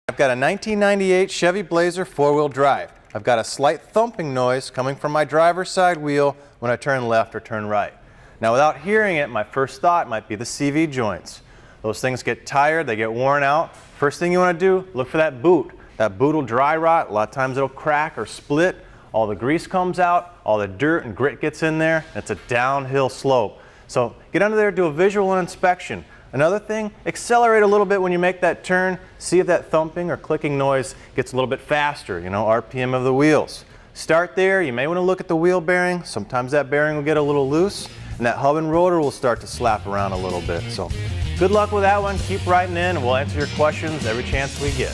I've got a 1998 Chevy Blazer four-wheel drive. I've got a slight thumping noise coming from my driver's side wheel when I turn left or turn right. Now without hearing it, my first thought might be the CV joints. Those things get tired, they get worn out. First thing you want to do, look for that boot. That boot will dry rot, a lot of times it'll crack or split. All the grease comes out, all the dirt and grit gets in there, and it's a downhill slope. So get under there, do a visual inspection. Another thing, accelerate a little bit when you make that turn. See if that thumping or clicking noise gets a little bit faster, RPM of the wheels. Start there, you may want to look at the wheel bearing. Sometimes that bearing will get a little loose, and that hub and rotor will start to slap around a little bit. So good luck with that one, keep writing in, and we'll answer your questions every chance we get.